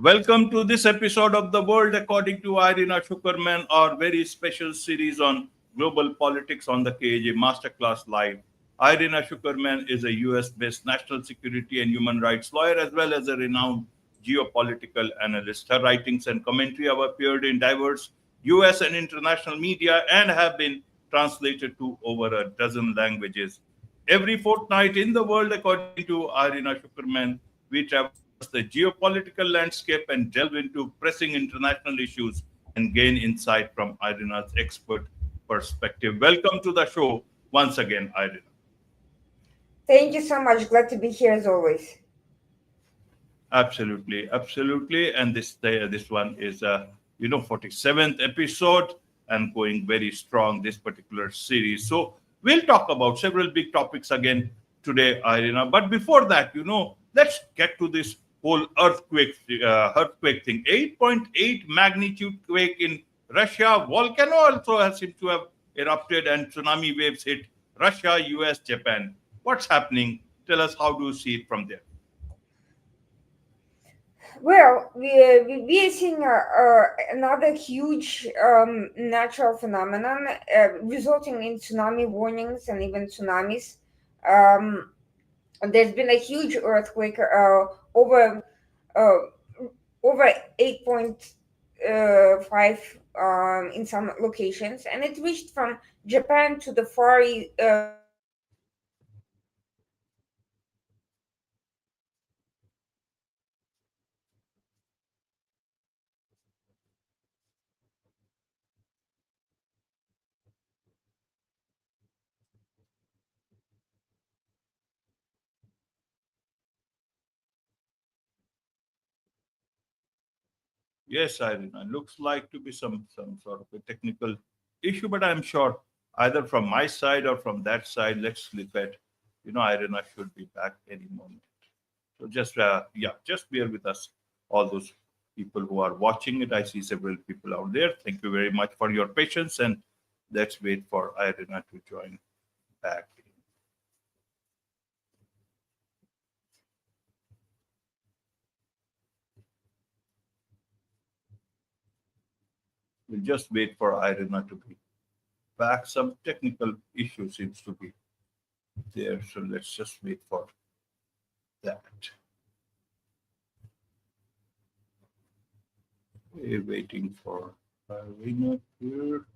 Welcome to this episode of The World According to Irina Tsukerman, our very special series on global politics on the KAJ Masterclass Live. Irina Tsukerman is a US-based national security and human rights lawyer as well as a renowned geopolitical analyst. Her writings and commentary have appeared in diverse US and international media and have been translated to over a dozen languages. Every fortnight in the world, according to Irina Tsukerman, we traverse the geopolitical landscape and delve into pressing international issues and gain insight from Irina's expert perspective. Welcome to the show once again, Irina. Thank you so much. Glad to be here as always. Absolutely, absolutely. And this one is 47th episode and going very strong this particular series. So we'll talk about several big topics again today, Irina. But before that, let's get to this whole earthquake thing. 8.8 magnitude quake in Russia. Volcano also has seemed to have erupted and tsunami waves hit Russia, US, Japan. What's happening? Tell us, how do you see it from there? Well, we are seeing another huge natural phenomenon resulting in tsunami warnings and even tsunamis. Um, there's been a huge earthquake uh, over 8.5 in some locations, and it reached from Japan to the far Yes, Irina. Looks like to be some sort of a technical issue, but I'm sure either from my side or from that side, let's look at, Irina should be back any moment. So just bear with us, all those people who are watching it. I see several people out there. Thank you very much for your patience, and let's wait for Irina to join back. We'll just wait for Irina to be back. Some technical issue seems to be there, so let's just wait for that. We're waiting for Irina here.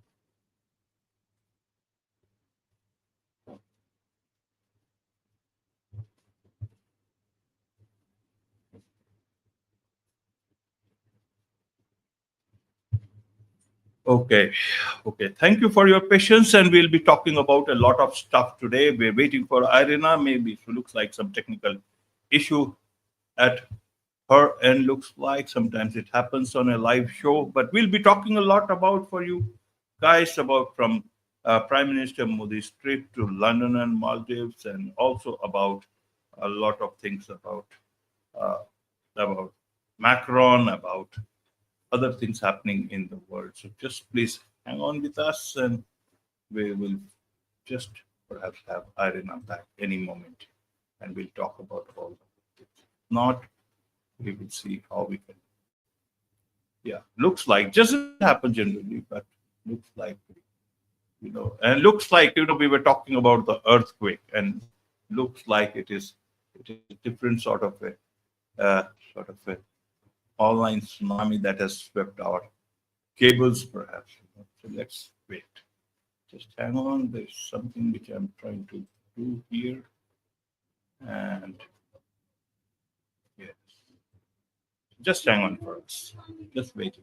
Okay, okay. Thank you for your patience, and we'll be talking about a lot of stuff today. We're waiting for Irina. Maybe it looks like some technical issue at her end. Looks like sometimes it happens on a live show, but we'll be talking a lot about for you guys about from Prime Minister Modi's trip to London and Maldives, and also about a lot of things uh, about Macron, about other things happening in the world. So just please hang on with us, and we will just perhaps have Irina back any moment, and we'll talk about all of it. If not, we will see how we can. Yeah, looks like doesn't happen generally, but looks like, and looks like, we were talking about the earthquake, and looks like it is a different sort of a online tsunami that has swept our cables, perhaps. So let's wait. Just hang on. There's something which I'm trying to do here, and yes, just hang on for us. Just wait.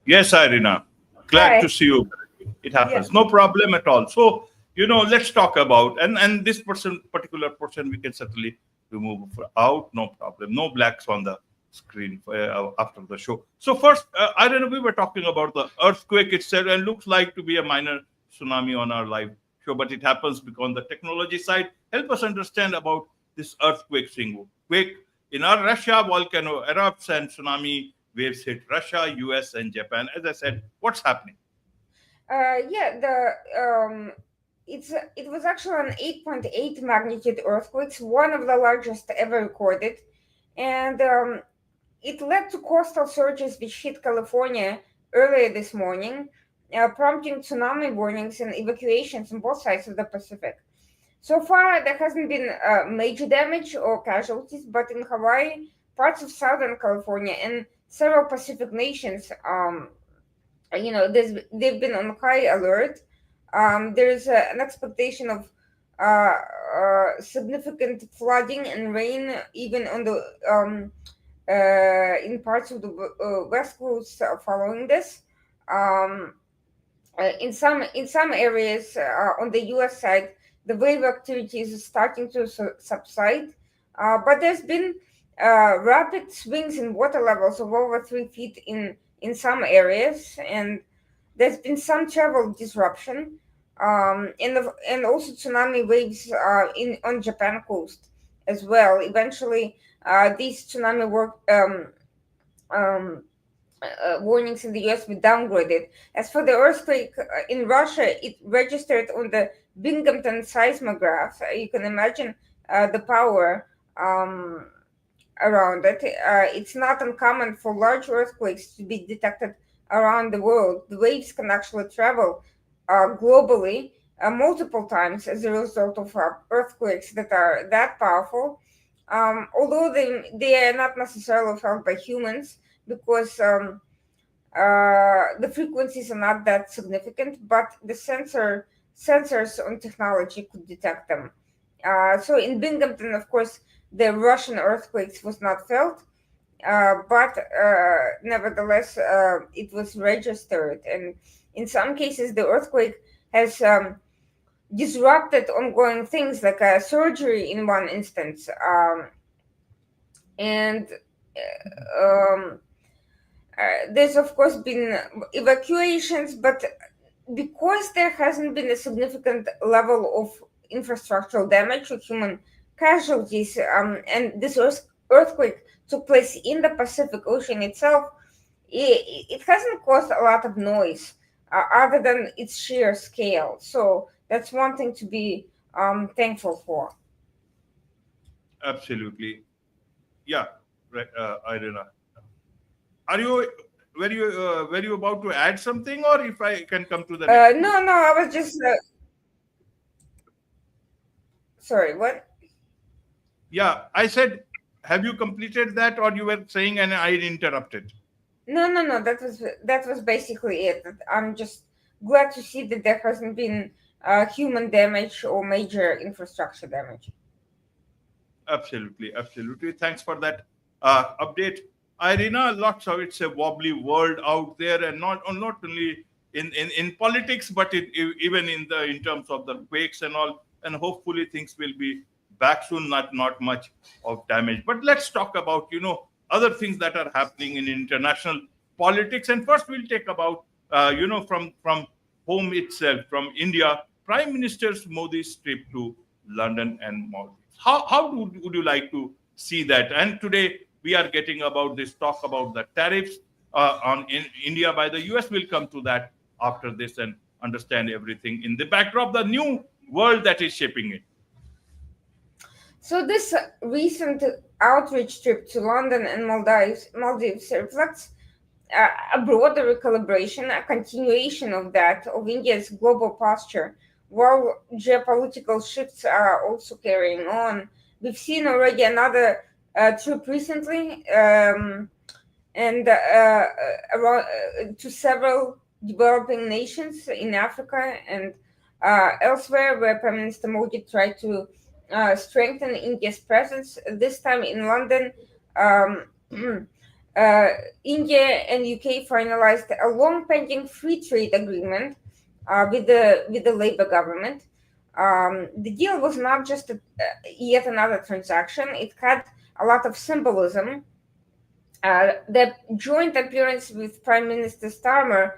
Yes, Irina. Glad Hi. to see you. It Yeah. happens. No problem at all. So, let's talk about and this particular person, we can certainly remove out. No problem. No blacks on the screen after the show. So first, Irina, we were talking about the earthquake itself, and looks like to be a minor tsunami on our live show, but it happens because on the technology side. Help us understand about this earthquake thing. Quake in our Russia, volcano erupts and tsunami waves hit Russia, US, and Japan. As I said, what's happening? Yeah. It was actually an 8.8 magnitude earthquake, one of the largest ever recorded, and it led to coastal surges which hit California earlier this morning, prompting tsunami warnings and evacuations on both sides of the Pacific. So far, there hasn't been major damage or casualties, but in Hawaii, parts of Southern California, and several Pacific nations, they've been on high alert. There's an expectation of significant flooding and rain, even on the in parts of the west coast following this. Um, in some areas on the U.S. side, the wave activity is starting to subside, but there's been rapid swings in water levels of over 3 feet in some areas, and there's been some travel disruption, and also tsunami waves in on Japan coast as well. Eventually, these tsunami um, warnings in the US were downgraded. As for the earthquake in Russia, it registered on the Binghamton seismograph. You can imagine the power around it. It's not uncommon for large earthquakes to be detected around the world. The waves can actually travel globally multiple times as a result of earthquakes that are that powerful. Although they are not necessarily felt by humans because the frequencies are not that significant, but the sensors on technology could detect them. So in Binghamton, of course, the Russian earthquakes was not felt, but nevertheless, it was registered. And in some cases, the earthquake has disrupted ongoing things like surgery in one instance. And um, there's, of course, been evacuations, but because there hasn't been a significant level of infrastructural damage or human casualties, and this earthquake took place in the Pacific Ocean itself, it hasn't caused a lot of noise other than its sheer scale. So that's one thing to be thankful for. Absolutely. Yeah, right, Irina. Are you were you about to add something, or if I can come to the next No, question? no, I was just sorry. What? Yeah, I said, have you completed that, or you were saying and I interrupted? No, no, no. That was basically it. I'm just glad to see that there hasn't been human damage or major infrastructure damage. Absolutely, absolutely. Thanks for that update, Irina. Lots of it's a wobbly world out there, and not only in politics, but even in terms of the quakes and all. And hopefully things will be back soon. Not much of damage. But let's talk about other things that are happening in international politics. And first, we'll take about from home itself, from India, Prime Minister Modi's trip to London and Maldives. Would you like to see that? And today we are getting about this talk about the tariffs on in India by the US. Will come to that after this and understand everything in the backdrop, the new world that is shaping it. So this recent outreach trip to London and Maldives reflects a broader recalibration, a continuation of that of India's global posture, while geopolitical shifts are also carrying on. We've seen already another trip recently, and around to several developing nations in Africa and elsewhere, where Prime Minister Modi tried to strengthen India's presence. This time in London, um, uh, India and UK finalized a long-pending free trade agreement with the Labour government. The deal was not just yet another transaction; it had a lot of symbolism. The joint appearance with Prime Minister Starmer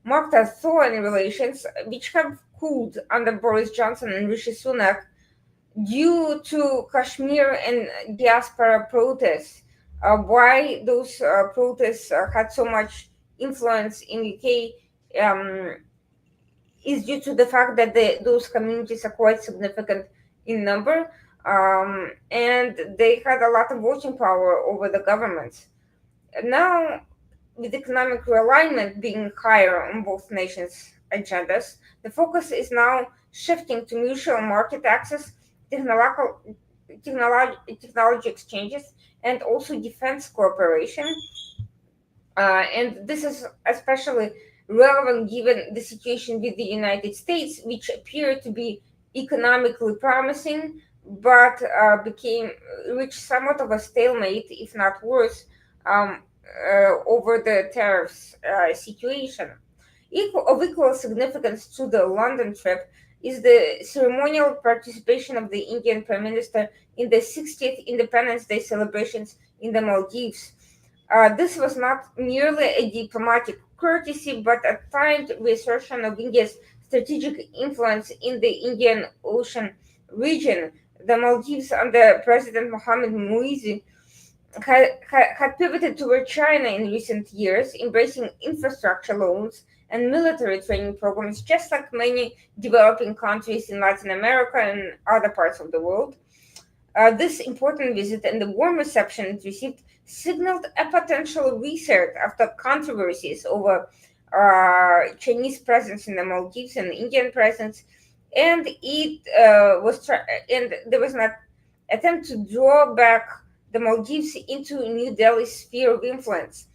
marked a thaw in relations, which have cooled under Boris Johnson and Rishi Sunak due to Kashmir and diaspora protests. Why those protests had so much influence in UK is due to the fact that those communities are quite significant in number, and they had a lot of voting power over the governments. Now, with economic realignment being higher on both nations' agendas, the focus is now shifting to mutual market access, technology exchanges, and also defense cooperation. And this is especially relevant given the situation with the United States, which appeared to be economically promising, but became reached somewhat of a stalemate, if not worse, over the tariffs situation. Of equal significance to the London trip is the ceremonial participation of the Indian Prime Minister in the 60th Independence Day celebrations in the Maldives. This was not merely a diplomatic courtesy, but a timed reassertion of India's strategic influence in the Indian Ocean region. The Maldives under President Mohamed Muizi had pivoted toward China in recent years, embracing infrastructure loans and military training programs, just like many developing countries in Latin America and other parts of the world. This important visit and the warm reception it received signaled a potential reset after controversies over Chinese presence in the Maldives and Indian presence, and and there was an attempt to draw back the Maldives into New Delhi's sphere of influence.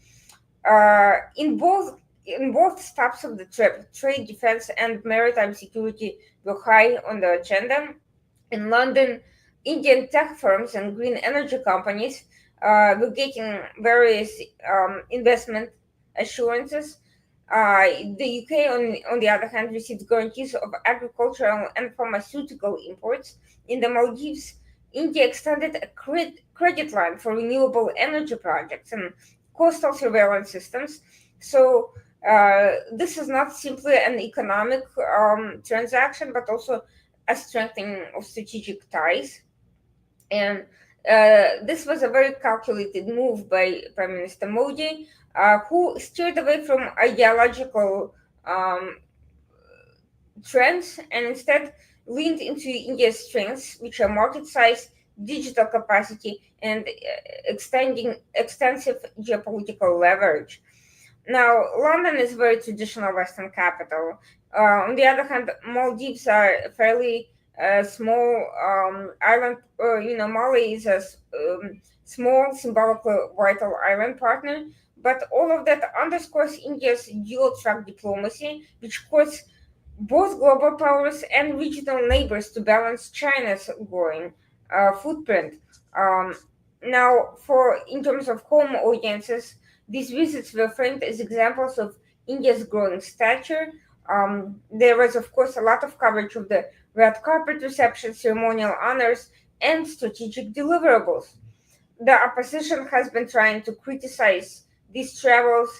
In both stops of the trip, trade, defense, and maritime security were high on the agenda. In London, Indian tech firms and green energy companies were getting various investment assurances. The UK, on the other hand, received guarantees of agricultural and pharmaceutical imports. In the Maldives, India extended a credit line for renewable energy projects and coastal surveillance systems. So, this is not simply an economic transaction, but also a strengthening of strategic ties. And this was a very calculated move by Prime Minister Modi, who steered away from ideological um, trends and instead leaned into India's strengths, which are market size, digital capacity, and extensive geopolitical leverage. Now, London is a very traditional Western capital. On the other hand, Maldives are a fairly small island. Mali is a small, symbolically vital island partner. But all of that underscores India's dual track diplomacy, which courts both global powers and regional neighbors to balance China's growing footprint. Um, Now, for in terms of home audiences, these visits were framed as examples of India's growing stature. There was, of course, a lot of coverage of the red carpet reception, ceremonial honors, and strategic deliverables. The opposition has been trying to criticize these travels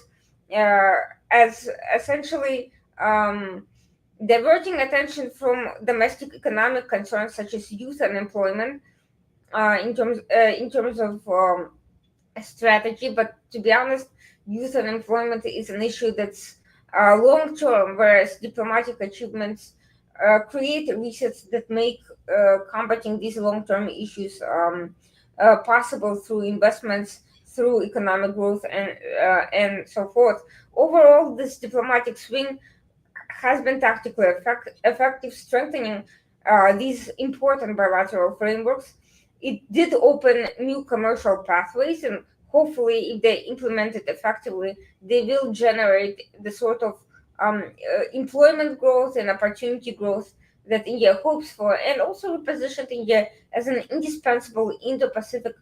uh, as essentially diverting attention from domestic economic concerns such as youth unemployment in terms of strategy. But to be honest, youth unemployment is an issue that's long term, whereas diplomatic achievements create resets that make combating these long term issues possible through investments, through economic growth, and so forth. Overall, this diplomatic swing has been tactically effective, strengthening these important bilateral frameworks. it did open new commercial pathways, and hopefully, if they implement it effectively, they will generate the sort of employment growth and opportunity growth that India hopes for, and also repositioned India as an indispensable Indo-Pacific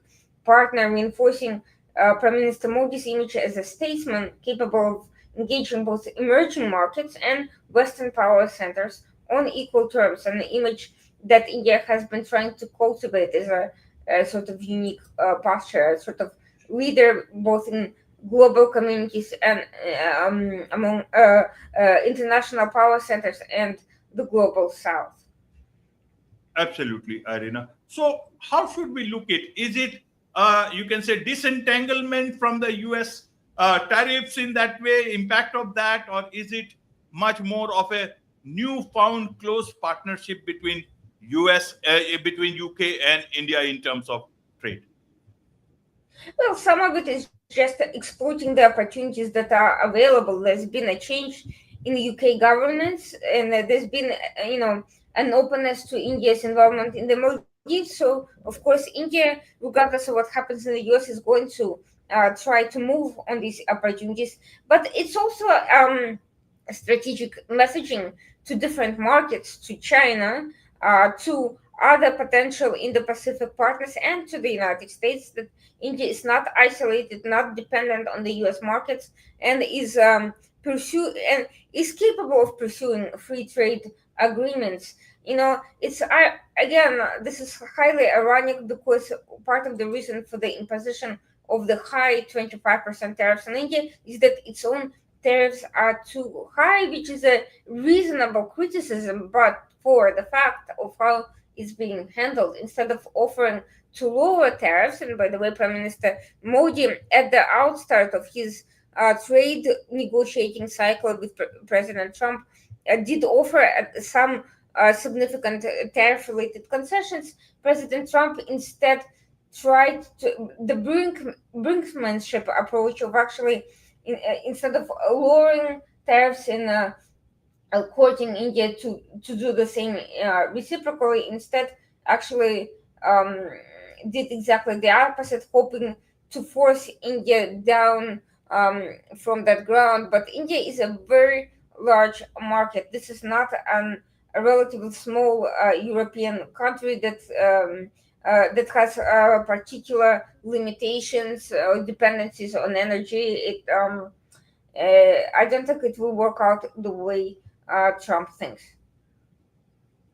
partner, reinforcing Prime Minister Modi's image as a statesman capable of engaging both emerging markets and Western power centers on equal terms, an image that India has been trying to cultivate as a sort of unique posture, a sort of leader both in global communities and among international power centers and the global south. Absolutely, Irina. So, how should we look at? Is it you can say disentanglement from the U.S. Tariffs in that way, impact of that, or is it much more of a newfound close partnership between U.S. Between UK and India in terms of trade? Well, some of it is just exploiting the opportunities that are available. There's been a change in the UK governance, and there's been, an openness to India's involvement in the Maldives. So, of course, India, regardless of what happens in the US, is going to try to move on these opportunities. But it's also strategic messaging to different markets, to China, to other potential Indo-Pacific partners, and to the United States, that India is not isolated, not dependent on the U.S. markets, and is capable of pursuing free trade agreements. It's again, this is highly ironic because part of the reason for the imposition of the high 25% tariffs on India is that its own tariffs are too high, which is a reasonable criticism, but for the fact of how it's being handled, instead of offering to lower tariffs. And by the way, Prime Minister Modi, at the outstart of his trade negotiating cycle with President Trump, did offer some significant tariff-related concessions. President Trump instead tried to the brinksmanship approach of actually, instead of lowering tariffs and courting India to do the same reciprocally, instead actually did exactly the opposite, hoping to force India down from that ground. But India is a very large market. This is not a relatively small European country that has particular limitations or dependencies on energy. I don't think it will work out the way Trump thinks.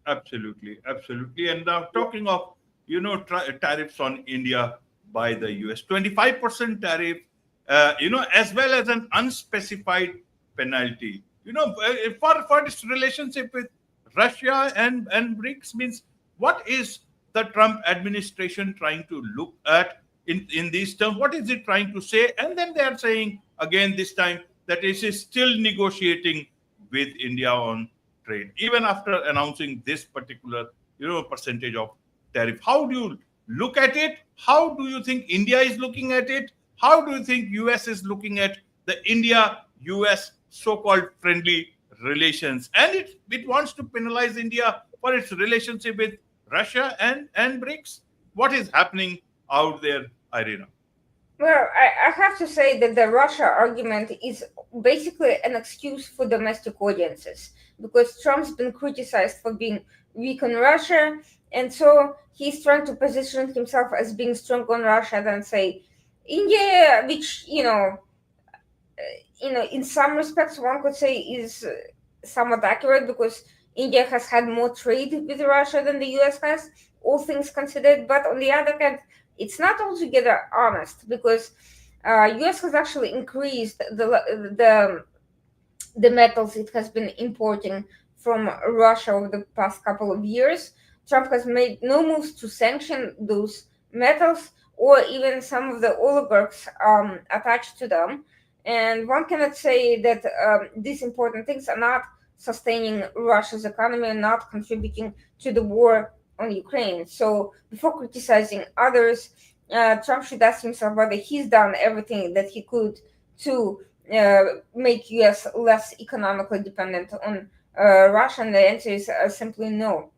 Absolutely, absolutely. And now talking of tariffs on India by the US, 25% tariff, as well as an unspecified penalty. For this relationship with Russia and BRICS means what is the Trump administration trying to look at in these terms? What is it trying to say? And then they are saying again this time that it is still negotiating with India on trade, even after announcing this particular percentage of tariff. How do you look at it? How do you think India is looking at it? How do you think US is looking at the India US so-called friendly relations? And it wants to penalize India for its relationship with Russia and BRICS. What is happening out there, Irina? Well, I have to say that the Russia argument is basically an excuse for domestic audiences, because Trump's been criticized for being weak on Russia, and so he's trying to position himself as being strong on Russia than, say, India, which in some respects one could say is somewhat accurate, because India has had more trade with Russia than the US has, all things considered. But on the other hand, it's not altogether honest, because US has actually increased the metals it has been importing from Russia over the past couple of years. Trump has made no moves to sanction those metals or even some of the oligarchs attached to them. And one cannot say that these important things are not sustaining Russia's economy and not contributing to the war on Ukraine. So before criticizing others, Trump should ask himself whether he's done everything that he could to make US less economically dependent on Russia. And the answer is simply no.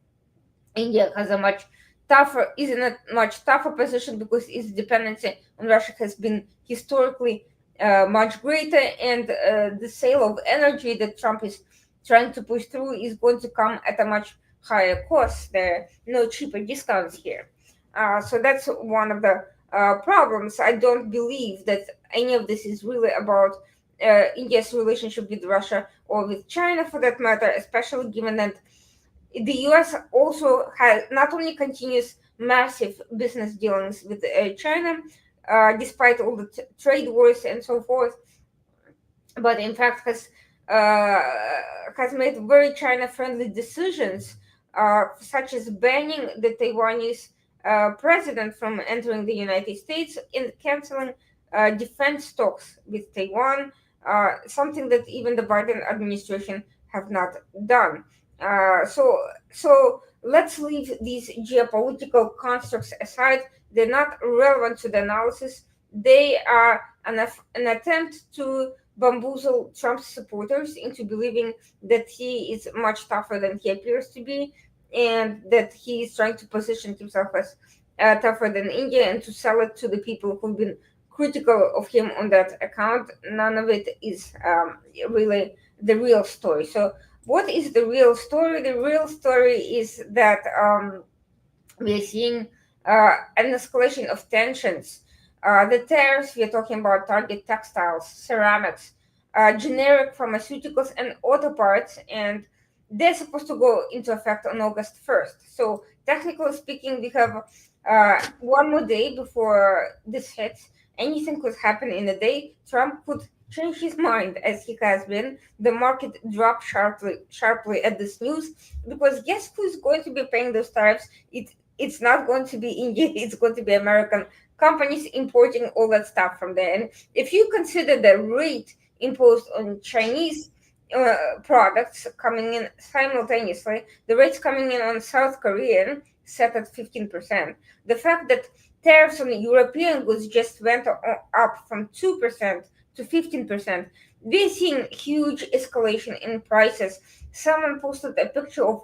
India has a much is in a much tougher position because its dependency on Russia has been historically much greater, and the sale of energy that Trump is trying to push through is going to come at a much higher cost. There are no cheaper discounts here. So that's one of the problems. I don't believe that any of this is really about India's relationship with Russia or with China for that matter, especially given that the US also has not only continues massive business dealings with China, despite all the trade wars and so forth, but in fact uh, has made very China-friendly decisions, such as banning the Taiwanese president from entering the United States and canceling defense talks with Taiwan, something that even the Biden administration have not done. So let's leave these geopolitical constructs aside. They're not relevant to the analysis. They are an attempt to bamboozle Trump's supporters into believing that he is much tougher than he appears to be, and that he is trying to position himself as tougher than India, and to sell it to the people who've been critical of him on that account. None of it is really the real story. So, what is the real story? The real story is that we're seeing an escalation of tensions. The tariffs we're talking about target textiles, ceramics, generic pharmaceuticals, and auto parts, and they're supposed to go into effect on August 1st. So, technically speaking, we have one more day before this hits. Anything could happen in a day. Trump could change his mind, as he has been. The market dropped sharply at this news, because guess who's going to be paying those tariffs? It's not going to be India, it's going to be American companies importing all that stuff from there. And if you consider the rate imposed on Chinese products coming in simultaneously, the rates coming in on South Korean set at 15%. The fact that tariffs on European goods just went up from 2% to 15%, we're seeing huge escalation in prices. Someone posted a picture of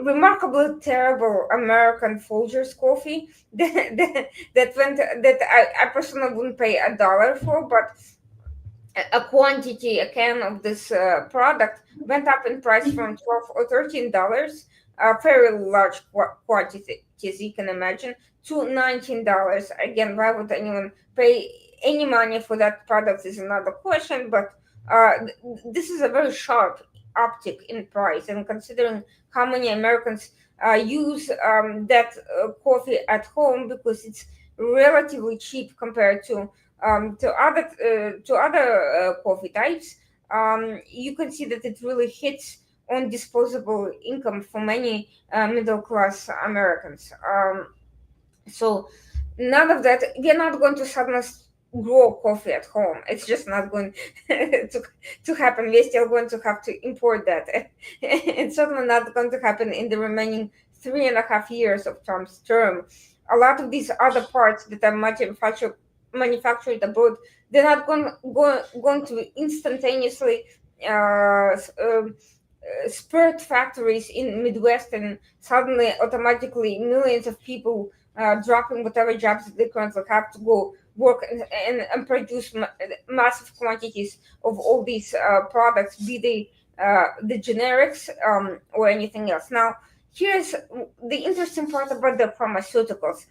remarkably terrible American Folgers coffee that I personally wouldn't pay $1 for, but a can of this product went up in price from 12 or $13, a very large quantity, as you can imagine, to $19. Again, why would anyone pay any money for that product is another question, but this is a very sharp uptick in price, and considering how many Americans use that coffee at home because it's relatively cheap compared to other coffee types, you can see that it really hits on disposable income for many middle class Americans. So none of that. We're not going to suddenly grow coffee at home. It's just not going to happen. We're still going to have to import that. It's certainly not going to happen in the remaining 3.5 years of Trump's term. A lot of these other parts that are manufactured abroad, they're not going to instantaneously uh, spurt factories in Midwest, and suddenly automatically millions of people dropping whatever jobs they currently have to go work and produce massive quantities of all these products, be they the generics or anything else. Now, here's the interesting part about the pharmaceuticals.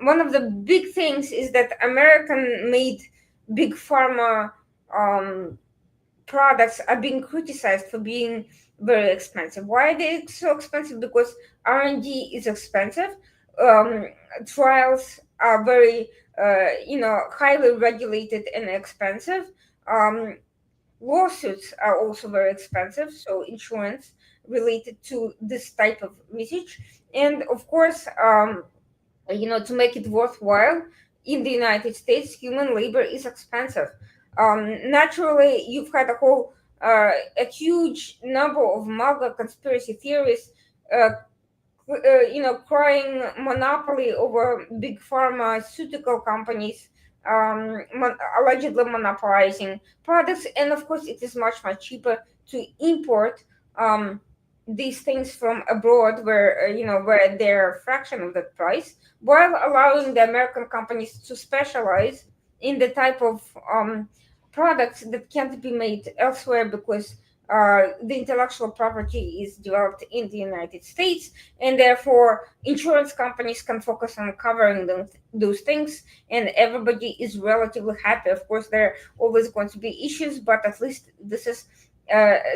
One of the big things is that American made big pharma products are being criticized for being very expensive. Why are they so expensive? Because R&D is expensive. Um, Trials are very, highly regulated and expensive. Um, Lawsuits are also very expensive, so insurance related to this type of research. And of course, to make it worthwhile in the United States, human labor is expensive. Naturally, you've had a huge number of MAGA conspiracy theories, uh, crying monopoly over big pharmaceutical companies, allegedly monopolizing products. And of course, it is much, much cheaper to import. these things from abroad, where where they're a fraction of that price, while allowing the American companies to specialize in the type of products that can't be made elsewhere, because the intellectual property is developed in the United States, and therefore insurance companies can focus on covering those things, and everybody is relatively happy. Of course, there are always going to be issues, but at least this is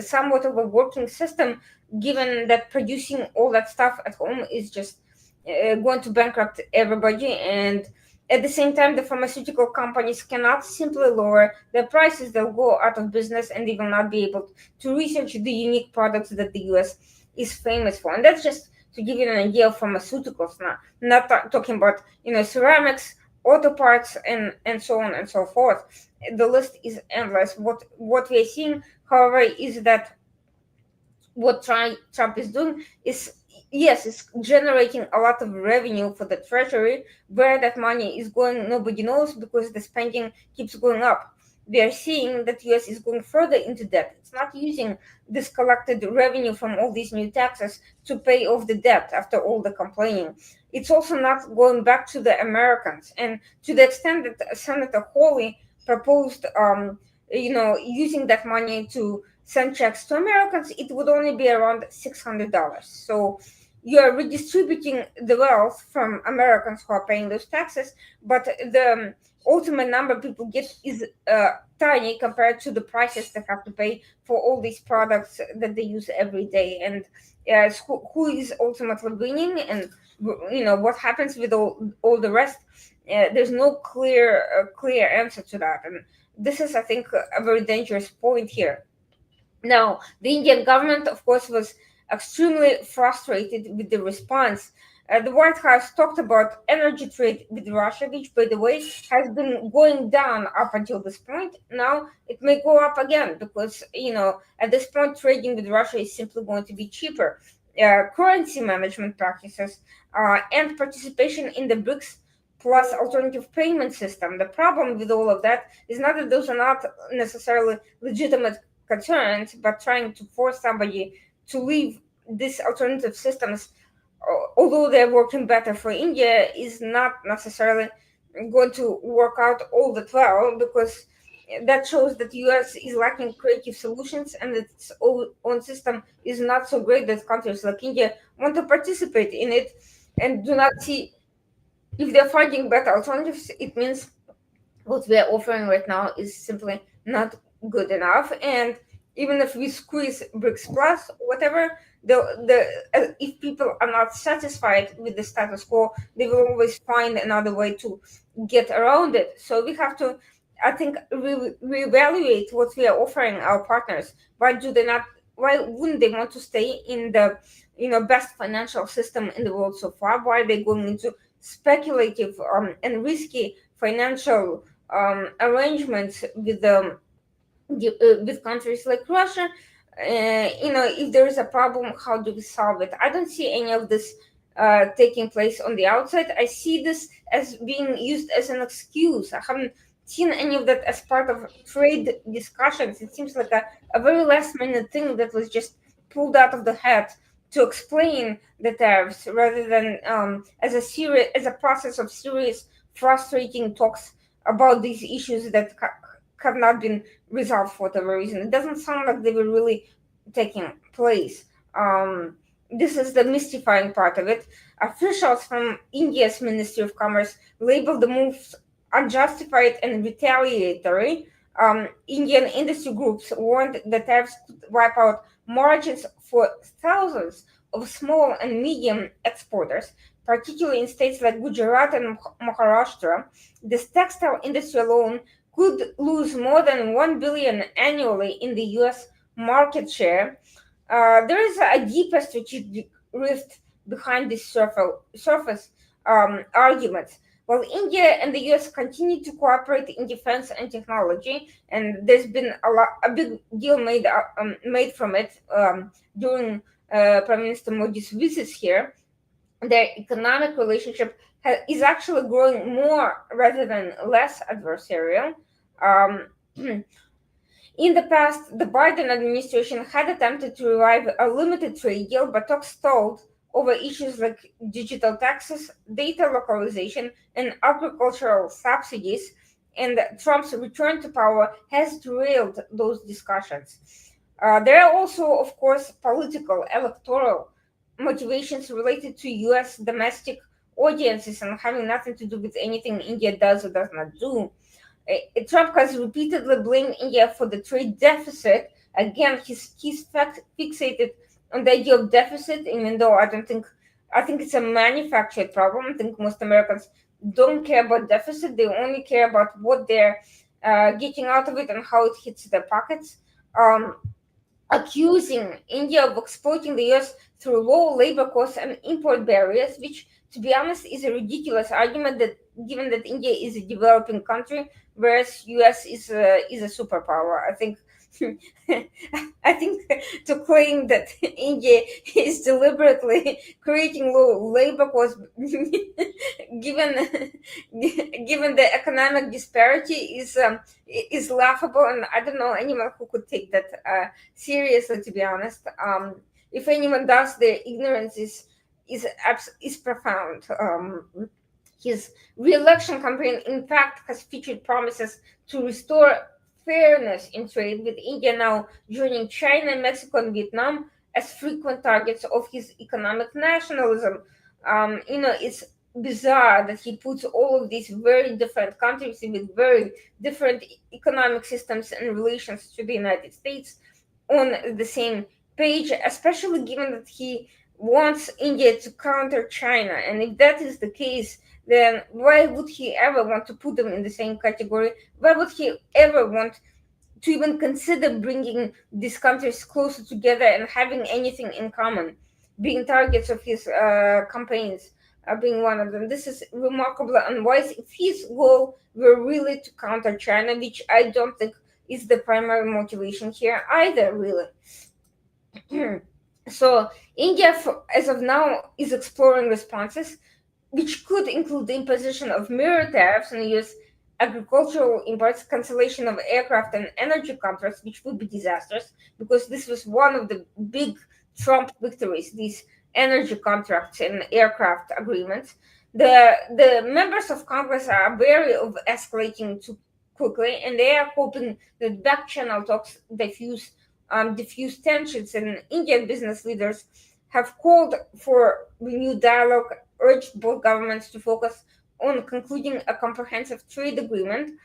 somewhat of a working system, given that producing all that stuff at home is just going to bankrupt everybody. And at the same time, the pharmaceutical companies cannot simply lower their prices. They'll go out of business, and they will not be able to research the unique products that the US is famous for. And that's just to give you an idea of pharmaceuticals, not talking about ceramics, auto parts, and so on and so forth. The list is endless. What we are seeing, however, is that what Trump is doing is, yes, it's generating a lot of revenue for the treasury. Where that money is going, nobody knows, because the spending keeps going up. We are seeing that US is going further into debt. It's not using this collected revenue from all these new taxes to pay off the debt after all the complaining. It's also not going back to the Americans. And to the extent that Senator Hawley proposed using that money to send checks to Americans, it would only be around $600. So you are redistributing the wealth from Americans who are paying those taxes, but the ultimate number people get is tiny compared to the prices they have to pay for all these products that they use every day. And who is ultimately winning, and what happens with all the rest? There's no clear answer to that, and this is, I think, a very dangerous point here. Now, the Indian government, of course, was extremely frustrated with the response. The White House talked about energy trade with Russia, which, by the way, has been going down up until this point. Now it may go up again because, at this point, trading with Russia is simply going to be cheaper. Currency management practices and participation in the BRICS plus alternative payment system. The problem with all of that is not that those are not necessarily legitimate concerns, but trying to force somebody to leave these alternative systems, although they're working better for India, is not necessarily going to work out all that well, because that shows that US is lacking creative solutions, and its own system is not so great that countries like India want to participate in it and do not see, if they're finding better alternatives, it means what we are offering right now is simply not good enough. And even if we squeeze BRICS plus whatever, if people are not satisfied with the status quo, they will always find another way to get around it. So we have to, I think, reevaluate what we are offering our partners. Why wouldn't they want to stay in the best financial system in the world so far? Why are they going into speculative and risky financial arrangements with countries like Russia? If there is a problem, how do we solve it? I don't see any of this taking place on the outside. I see this as being used as an excuse. I haven't seen any of that as part of trade discussions. It seems like a very last minute thing that was just pulled out of the hat to explain the tariffs, rather than as a process of serious, frustrating talks about these issues that have not been resolved for whatever reason. It doesn't sound like they were really taking place. This is the mystifying part of it. Officials from India's Ministry of Commerce labeled the moves unjustified and retaliatory. Indian industry groups warned that tariffs could wipe out margins for thousands of small and medium exporters, particularly in states like Gujarat and Maharashtra. This textile industry alone could lose more than 1 billion annually in the US market share. There is a deeper strategic rift behind this surface arguments. While India and the US continue to cooperate in defense and technology, and there's been a big deal made from it during Prime Minister Modi's visits here, their economic relationship is actually growing more rather than less adversarial. Um, In the past, the Biden administration had attempted to revive a limited trade deal, but talks stalled over issues like digital taxes, data localization, and agricultural subsidies, and Trump's return to power has derailed those discussions. There are also, of course, political, electoral motivations related to US domestic audiences and having nothing to do with anything India does or does not do. Trump has repeatedly blamed India for the trade deficit. Again, he's fixated on the idea of deficit, even though I think it's a manufactured problem. I think most Americans don't care about deficit; they only care about what they're getting out of it and how it hits their pockets. Um, Accusing India of exploiting the US through low labor costs and import barriers, which, to be honest, is a ridiculous argument that given that India is a developing country, whereas US is a superpower. I think I think to claim that India is deliberately creating low labor costs, given given the economic disparity, is laughable, and I don't know anyone who could take that seriously. To be honest, if anyone does, their ignorance is profound. His re-election campaign, in fact, has featured promises to restore fairness in trade, with India now joining China, Mexico, and Vietnam as frequent targets of his economic nationalism. It's bizarre that he puts all of these very different countries with very different economic systems and relations to the United States on the same page, especially given that he wants India to counter China. And if that is the case, then why would he ever want to put them in the same category? Why would he ever want to even consider bringing these countries closer together and having anything in common, being targets of his campaigns, being one of them? This is remarkably unwise if his goal were really to counter China, which I don't think is the primary motivation here either, really. So, India, as of now, is exploring responses, which could include the imposition of mirror tariffs on US agricultural imports, cancellation of aircraft and energy contracts, which would be disastrous because this was one of the big Trump victories, these energy contracts and aircraft agreements. The members of Congress are wary of escalating too quickly, and they are hoping that back channel talks diffuse tensions, and Indian business leaders have called for renewed dialogue, urged both governments to focus on concluding a comprehensive trade agreement.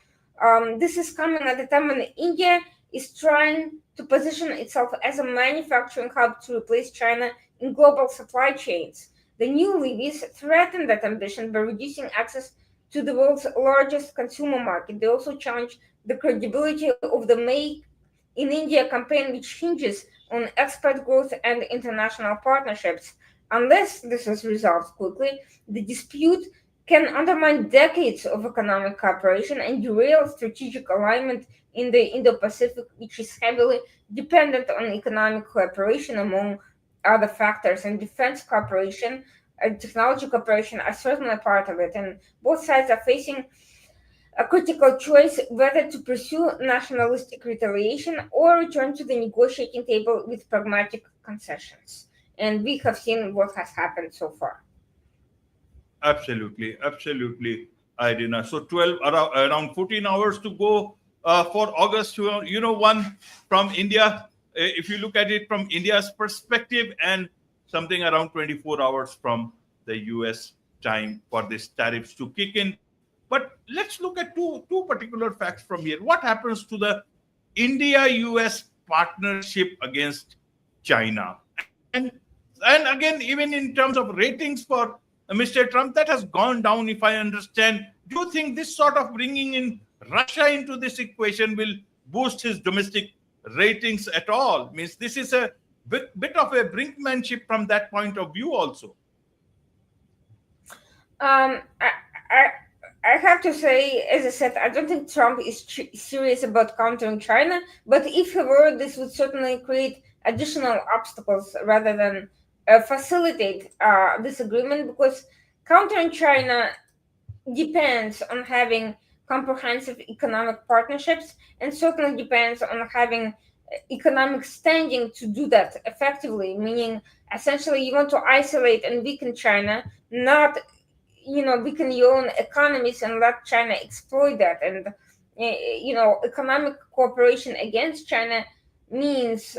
This is coming at a time when India is trying to position itself as a manufacturing hub to replace China in global supply chains. The new levies threaten that ambition by reducing access to the world's largest consumer market. They also challenge the credibility of the Make in India campaign, which hinges on export growth and international partnerships. Unless this is resolved quickly, the dispute can undermine decades of economic cooperation and derail strategic alignment in the Indo-Pacific, which is heavily dependent on economic cooperation among other factors. And defense cooperation and technology cooperation are certainly a part of it. And both sides are facing a critical choice whether to pursue nationalistic retaliation or return to the negotiating table with pragmatic concessions. And we have seen what has happened so far. Absolutely, absolutely, Irina. So 12 around 14 hours to go for August. One from India. If you look at it from India's perspective, and something around 24 hours from the US time for these tariffs to kick in. But let's look at two particular facts from here. What happens to the India-US partnership against China? And again, even in terms of ratings for Mr. Trump, that has gone down, if I understand. Do you think this sort of bringing in Russia into this equation will boost his domestic ratings at all? Means this is a bit of a brinkmanship from that point of view also. Um, I, I, I have to say, as I said, I don't think Trump is serious about countering China, but if he were, this would certainly create additional obstacles rather than facilitate this agreement, because countering China depends on having comprehensive economic partnerships, and certainly depends on having economic standing to do that effectively, meaning essentially you want to isolate and weaken China, not weaken your own economies and let China exploit that. And economic cooperation against China means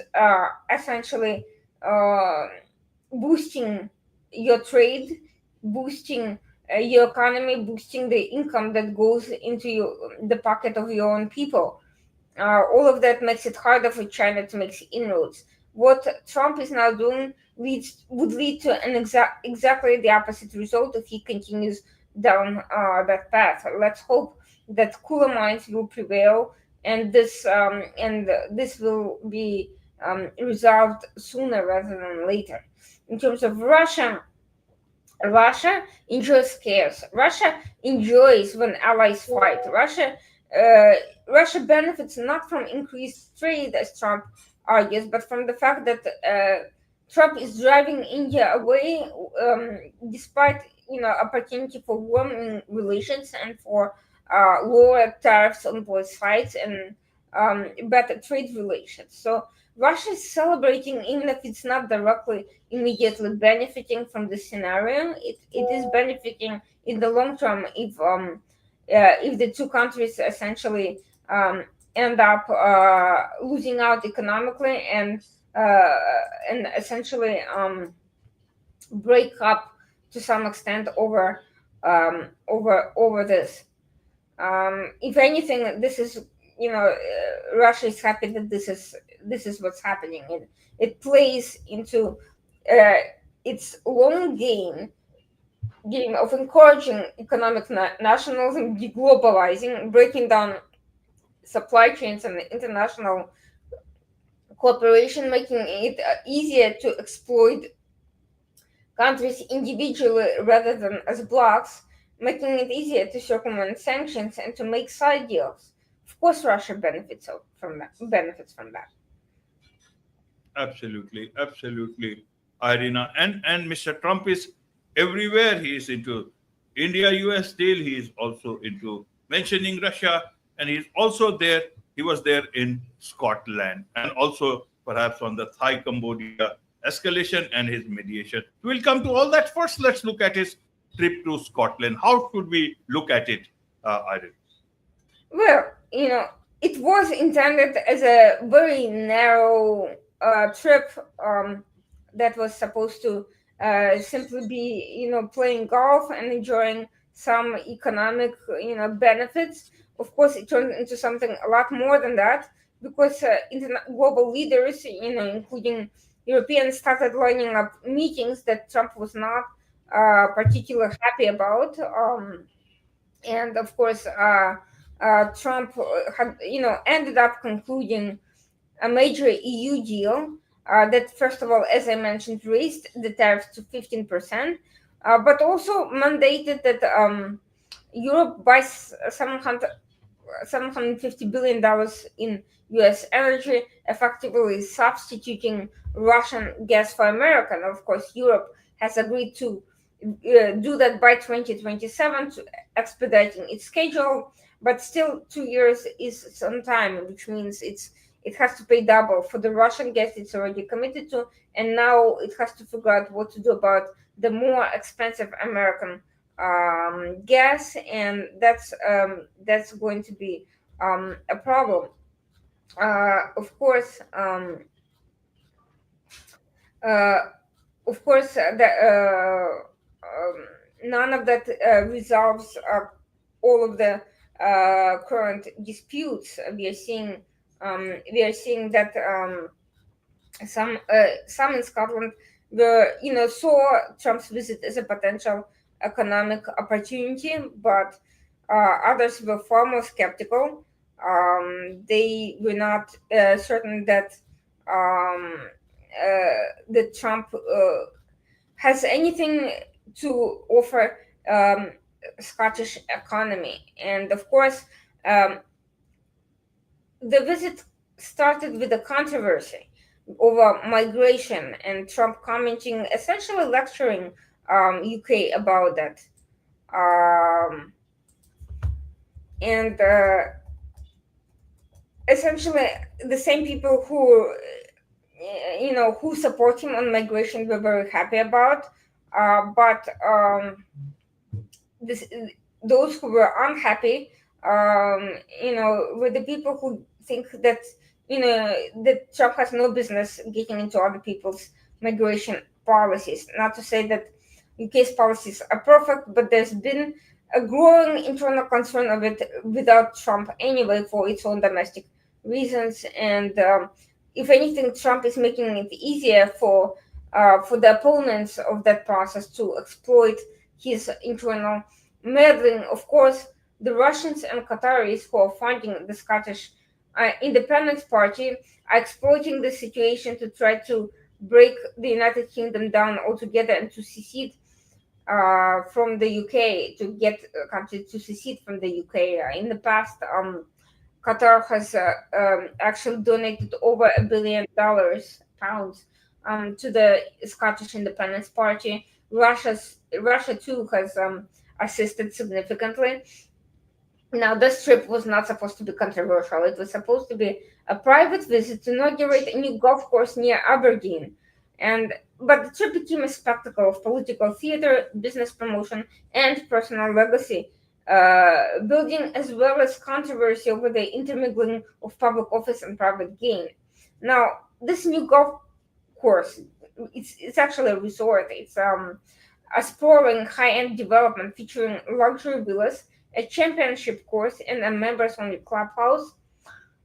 essentially uh, boosting your trade, boosting your economy, boosting the income that goes into the pocket of your own people. All of that makes it harder for China to make inroads. What Trump is now doing would lead to an exactly the opposite result if he continues down that path. Let's hope that cooler minds will prevail, and this will be resolved sooner rather than later. In terms of Russia, Russia enjoys chaos. Russia enjoys when allies fight. Uh, Russia benefits not from increased trade, as Trump argues, but from the fact that Trump is driving India away, despite opportunity for warming relations and for lower tariffs on both sides and better trade relations. So Russia is celebrating, even if it's not directly immediately benefiting from the scenario. It is benefiting in the long term if the two countries essentially end up losing out economically and essentially break up to some extent over this. If anything, this is Russia is happy that this is what's happening. It plays into uh, its long game of encouraging economic nationalism, deglobalizing, breaking down supply chains and international cooperation, making it easier to exploit countries individually rather than as blocks, making it easier to circumvent sanctions and to make side deals. Of course, Russia benefits from that. Absolutely, absolutely, Irina. And Mr. Trump is everywhere. He is into India-US deal. He is also into mentioning Russia, and he's also there. He was there in Scotland, and also perhaps on the Thai-Cambodia escalation and his mediation. We'll come to all that. First, let's look at his trip to Scotland. How should we look at it, Irina? Well, it was intended as a very narrow trip that was supposed to simply be, playing golf and enjoying some economic, benefits. Of course, it turned into something a lot more than that because global leaders, including Europeans, started lining up meetings that Trump was not particularly happy about. And of course, Trump had ended up concluding a major EU deal that, first of all, as I mentioned, raised the tariffs to 15%, but also mandated that Europe buys 750 billion dollars in U.S. energy, effectively substituting Russian gas for American. Of course, Europe has agreed to do that by 2027, to expediting its schedule, but still 2 years is some time, which means it has to pay double for the Russian gas it's already committed to, and now it has to figure out what to do about the more expensive American gas, and that's going to be a problem. Of course, uh, none of that resolves all of the current disputes. We are seeing that some in Scotland were saw Trump's visit as a potential economic opportunity, but others were far more skeptical. They were not certain that Trump has anything to offer Scottish economy, and of course, um, the visit started with a controversy over migration and Trump commenting, essentially lecturing UK about that. Um, and essentially the same people who who support him on migration were very happy about, but this those who were unhappy, were the people who think that that Trump has no business getting into other people's migration policies. Not to say that UK's policies are perfect, but there's been a growing internal concern of it without Trump anyway for its own domestic reasons. And if anything, Trump is making it easier for the opponents of that process to exploit his internal meddling. Of course, the Russians and Qataris who are funding the Scottish Independence Party are exploiting the situation to try to break the United Kingdom down altogether and to secede from the UK, to get a country to secede from the UK. In the past, Qatar has actually donated over $1 billion pounds to the Scottish Independence Party. Russia too has assisted significantly. Now, this trip was not supposed to be controversial. It was supposed to be a private visit to inaugurate a new golf course near Aberdeen. But the trip became a spectacle of political theater, business promotion, and personal legacy building, as well as controversy over the intermingling of public office and private gain. Now, this new golf course, it's actually a resort. It's a sprawling high-end development featuring luxury villas, a championship course, and a members-only clubhouse.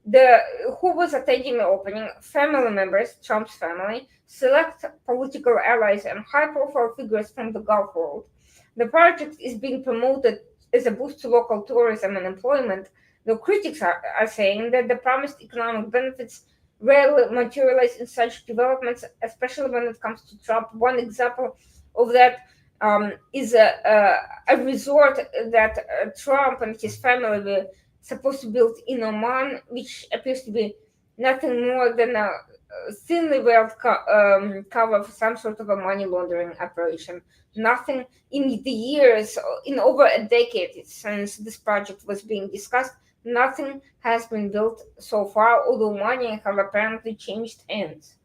The Who was attending the opening? Family members, Trump's family, select political allies, and high-profile figures from the golf world. The project is being promoted as a boost to local tourism and employment, though critics are saying that the promised economic benefits rarely materialize in such developments, especially when it comes to Trump. One example of that is a resort that Trump and his family were supposed to build in Oman, which appears to be nothing more than a thinly veiled cover for some sort of a money laundering operation. Nothing in the years, in over a decade since this project was being discussed, nothing has been built so far, although money have apparently changed hands.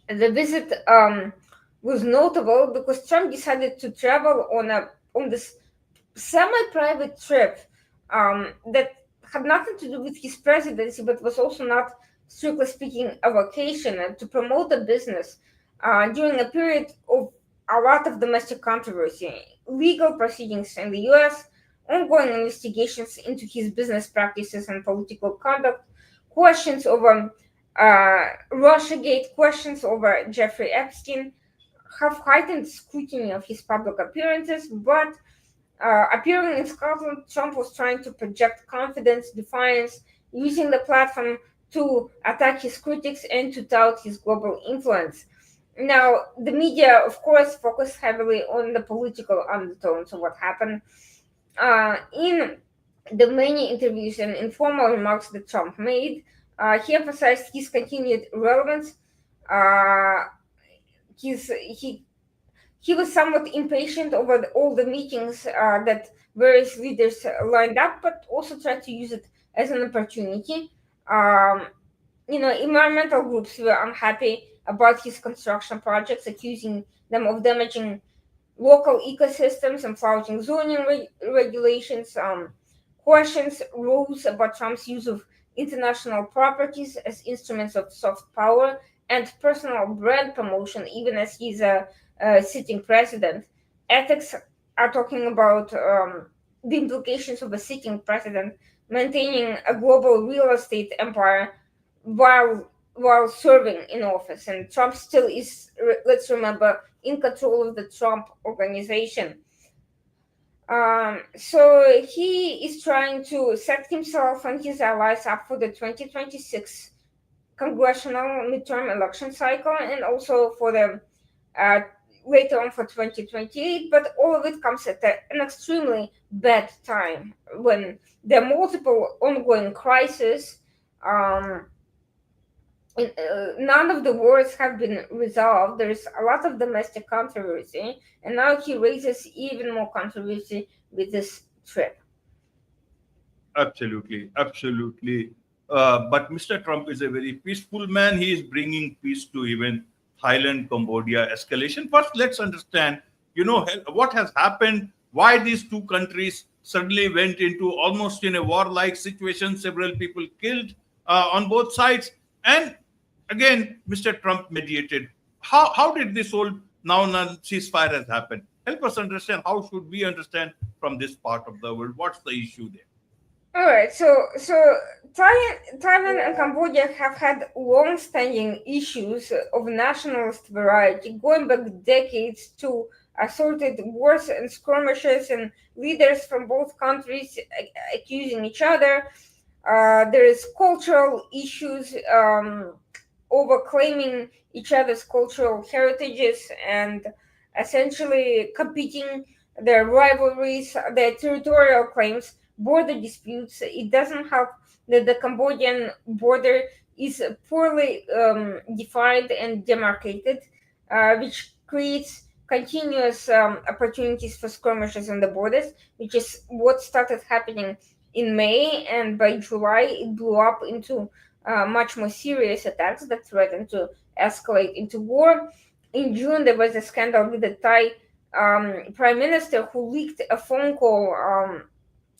The visit was notable because Trump decided to travel on this semi-private trip that had nothing to do with his presidency, but was also not, strictly speaking, a vacation, and to promote the business during a period of a lot of domestic controversy, legal proceedings in the U.S., ongoing investigations into his business practices and political conduct, questions over Russiagate, questions over Jeffrey Epstein, have heightened scrutiny of his public appearances. But appearing in Scotland, Trump was trying to project confidence, defiance, using the platform to attack his critics and to tout his global influence. Now, the media, of course, focused heavily on the political undertones of what happened. In the many interviews and informal remarks that Trump made, he emphasized his continued relevance. Uh, he was somewhat impatient over all the meetings that various leaders lined up, but also tried to use it as an opportunity. Um, Environmental groups were unhappy about his construction projects, accusing them of damaging local ecosystems and flouting zoning regulations. Questions rose about Trump's use of international properties as instruments of soft power and personal brand promotion, even as he's a sitting president. Ethics are talking about the implications of a sitting president maintaining a global real estate empire while serving in office. And Trump still is, let's remember, in control of the Trump organization. So he is trying to set himself and his allies up for the 2026 congressional midterm election cycle, and also for the uh, later on for 2028. But all of it comes at an extremely bad time when there are multiple ongoing crises. Um, None of the wars have been resolved. There's a lot of domestic controversy, and now he raises even more controversy with this trip. Absolutely, absolutely. But Mr. Trump is a very peaceful man. He is bringing peace to even Thailand, Cambodia escalation. First, let's understand, what has happened, why these two countries suddenly went into almost in a war-like situation, several people killed on both sides. And again, Mr. Trump mediated. How did this whole now ceasefire has happened? Help us understand. How should we understand from this part of the world? What's the issue there? All right, so Thailand and Cambodia have had long-standing issues of nationalist variety, going back decades to assorted wars and skirmishes, and leaders from both countries accusing each other. There is cultural issues over claiming each other's cultural heritages and essentially competing their rivalries, their territorial claims, border disputes. It doesn't help that the Cambodian border is poorly defined and demarcated, which creates continuous opportunities for skirmishes on the borders, which is what started happening in May, and by July it blew up into much more serious attacks that threatened to escalate into war. In June, there was a scandal with the Thai prime minister who leaked a phone call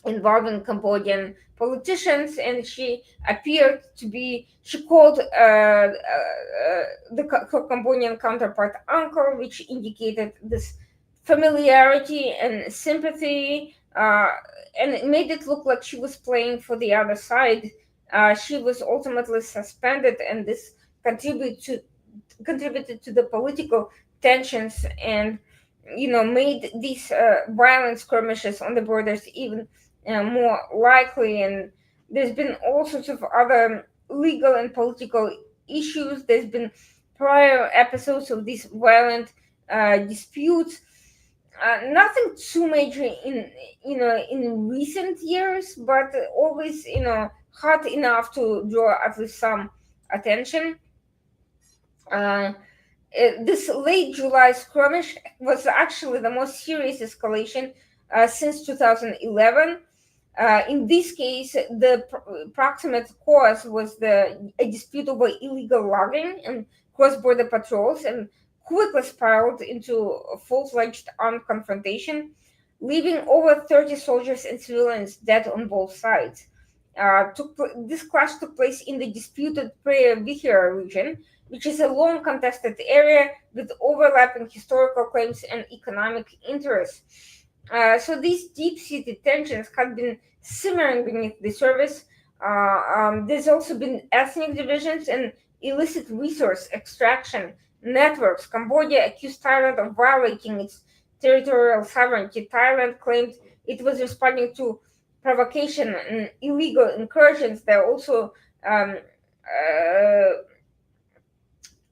involving Cambodian politicians, and she appeared to be, she called her Cambodian counterpart uncle, which indicated this familiarity and sympathy, and it made it look like she was playing for the other side. She was ultimately suspended, and this contributed to contributed to the political tensions, and made these violent skirmishes on the borders even more likely. And there's been all sorts of other legal and political issues. There's been prior episodes of these violent disputes. Nothing too major in recent years, but always hot enough to draw at least some attention. Uh, this late July skirmish was actually the most serious escalation since 2011. In this case, the proximate cause was a dispute over illegal logging and cross-border patrols, and quickly spiraled into a full-fledged armed confrontation, leaving over 30 soldiers and civilians dead on both sides. This clash took place in the disputed Praia Vihara region, which is a long contested area with overlapping historical claims and economic interests. So these deep-seated tensions have been simmering beneath the surface. There's also been ethnic divisions and illicit resource extraction networks. Cambodia accused Thailand of violating its territorial sovereignty. Thailand claimed it was responding to provocation and illegal incursions. There are also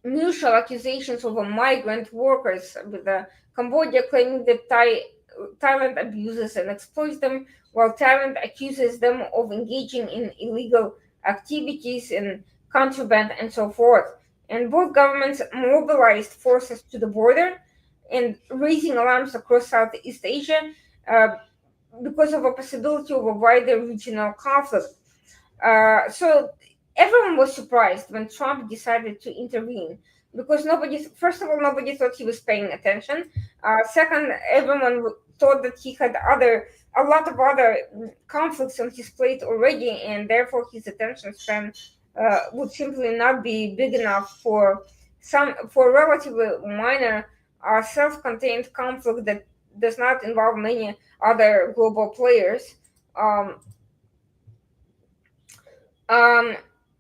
mutual accusations over migrant workers, with Cambodia claiming that Thailand abuses and exploits them, while Thailand accuses them of engaging in illegal activities and contraband and so forth. And both governments mobilized forces to the border and raising alarms across Southeast Asia uh, because of a possibility of a wider regional conflict. So everyone was surprised when Trump decided to intervene, because first of all, nobody thought he was paying attention. Second, everyone thought that he had a lot of other conflicts on his plate already, and therefore his attention span would simply not be big enough for relatively minor self-contained conflict that does not involve many other global players. Um, Um,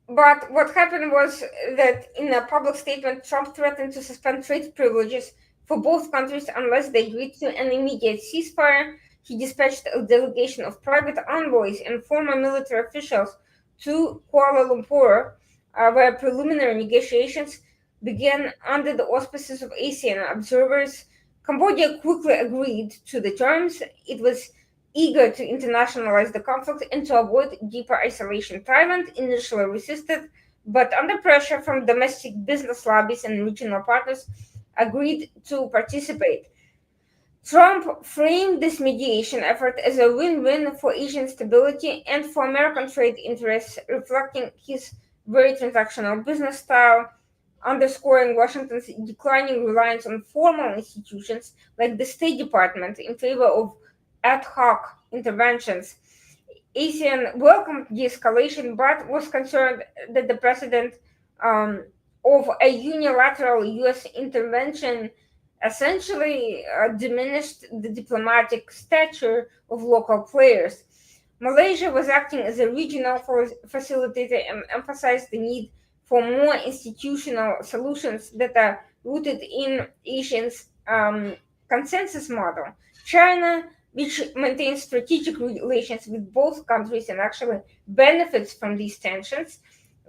but what happened was that in a public statement, Trump threatened to suspend trade privileges for both countries unless they agreed to an immediate ceasefire. He dispatched a delegation of private envoys and former military officials to Kuala Lumpur, where preliminary negotiations began under the auspices of ASEAN observers. Cambodia quickly agreed to the terms. It was eager to internationalize the conflict and to avoid deeper isolation. Thailand initially resisted, but under pressure from domestic business lobbies and regional partners, agreed to participate. Trump framed this mediation effort as a win-win for Asian stability and for American trade interests, reflecting his very transactional business style, underscoring Washington's declining reliance on formal institutions like the State Department in favor of ad hoc interventions. ASEAN welcomed de-escalation but was concerned that the precedent um, of a unilateral U.S. intervention essentially diminished the diplomatic stature of local players. Malaysia was acting as a regional facilitator and emphasized the need for more institutional solutions that are rooted in Asians' consensus model. China, which maintains strategic relations with both countries and actually benefits from these tensions,